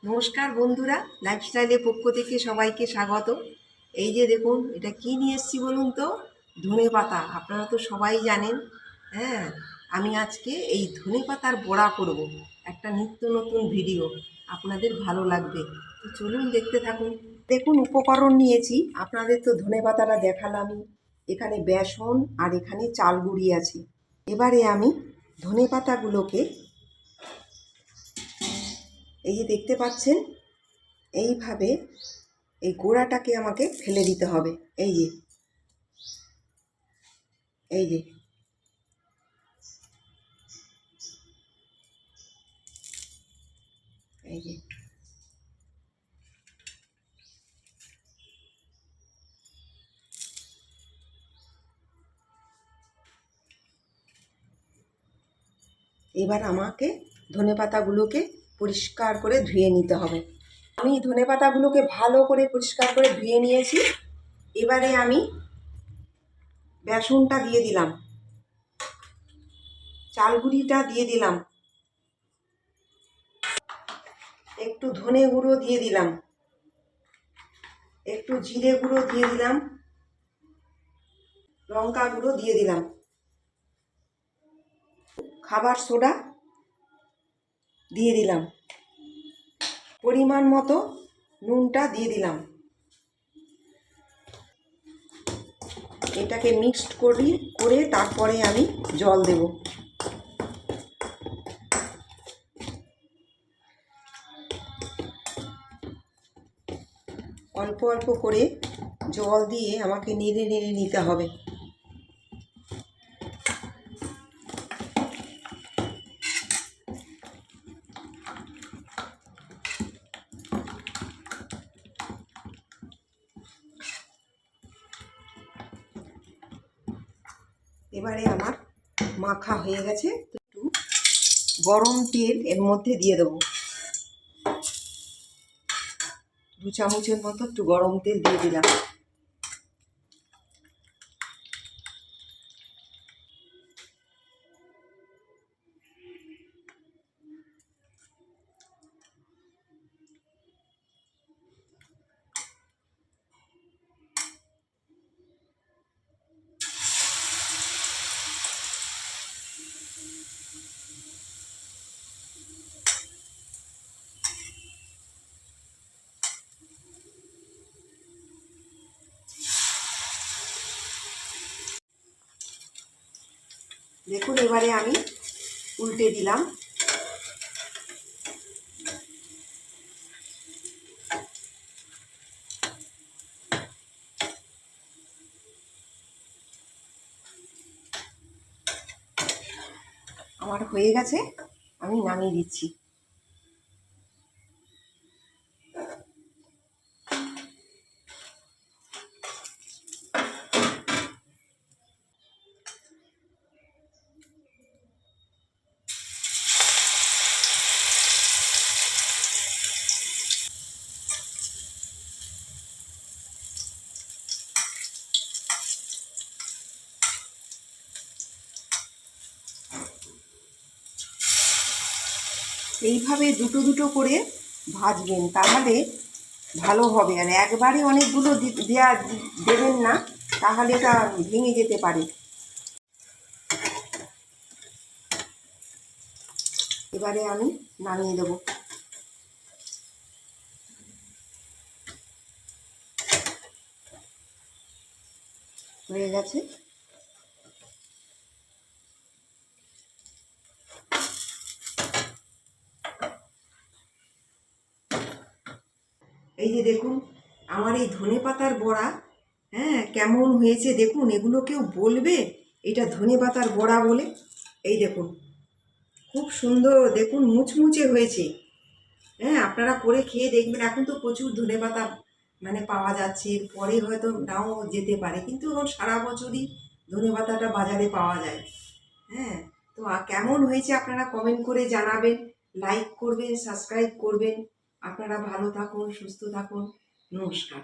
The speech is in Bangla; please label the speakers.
Speaker 1: নমস্কার বন্ধুরা, লাইফস্টাইলের পক্ষ থেকে সবাইকে স্বাগত। এই যে দেখুন, এটা কি নিয়ে এসেছি বলুন তো? ধনেপাতা। আপনারা তো সবাই জানেন। হ্যাঁ, আমি আজকে এই ধনেপাতার বড়া করব। একটা নিত্য নতুন ভিডিও, আপনাদের ভালো লাগবে। তো চলুন দেখতে থাকুন। দেখুন উপকরণ নিয়েছি, আপনাদের তো ধনেপাতাটা দেখালামই। এখানে বেসন আর এখানে চাল গুঁড়ি আছে। এবারে আমি ধনেপাতাগুলোকে, এই যে দেখতে পাচ্ছেন, এইভাবে এই গোড়াটাকে আমাকে ফেলে দিতে হবে। এই যে এই যে এই যে এবার আমাকে ধনেপাতাগুলোকে পরিষ্কার করে ধুয়ে নিতে হবে। আমি ধনেপাতাগুলোকে ভালো করে পরিষ্কার করে ধুয়ে নিয়েছি। এবারে আমি বেসনটা দিয়ে দিলাম, চাল গুঁড়িটা দিয়ে দিলাম, একটু ধনে গুঁড়ো দিয়ে দিলাম, একটু জিরে গুঁড়ো দিয়ে দিলাম, লঙ্কা গুঁড়ো দিয়ে দিলাম, খাবার সোডা দিয়ে দিলাম, পরিমাণ মতো নুনটা দিয়ে দিলাম। এটাকে মিক্সড করে তারপরে আমি জল দেব। অল্প অল্প করে জল দিয়ে আমাকে নেড়ে নেড়ে নিতে হবে। এবারে আমার মাখা হয়ে গেছে। একটু গরম তেল এর মধ্যে দিয়ে দেবো, 2 চামচের মতো একটু গরম তেল দিয়ে দিলাম। দেখুন, এবারে আমি উল্টে দিলাম। আমার হয়ে গেছে, আমি নামিয়ে দিচ্ছি। এইভাবে দুটো দুটো করে ভাজবেন, তাহলে ভালো হবে। আর একবারে অনেকগুলো দেবেন না, তাহলে এটা ভেঙে যেতে পারে। এবারে আমি নামিয়ে দেব। হয়ে গেছে। এই যে দেখুন আমার এই ধনেপাতার বড়া, হ্যাঁ, কেমন হয়েছে দেখুন। এগুলো কেউ বলবে এটা ধনেপাতার বড়া বলে? এই দেখুন, খুব সুন্দর, দেখুন মুচমুচে হয়েছে। হ্যাঁ, আপনারা করে খেয়ে দেখবেন। এখন তো প্রচুর ধনেপাতা পাওয়া যাচ্ছে, পরে হয়তো নাও যেতে পারে, কিন্তু এখন সারা বছরই ধনেপাতাটা বাজারে পাওয়া যায়। হ্যাঁ, তো কেমন হয়েছে আপনারা কমেন্ট করে জানাবেন, লাইক করবেন, সাবস্ক্রাইব করবেন। আপনারা ভালো থাকুন, সুস্থ থাকুন। নমস্কার।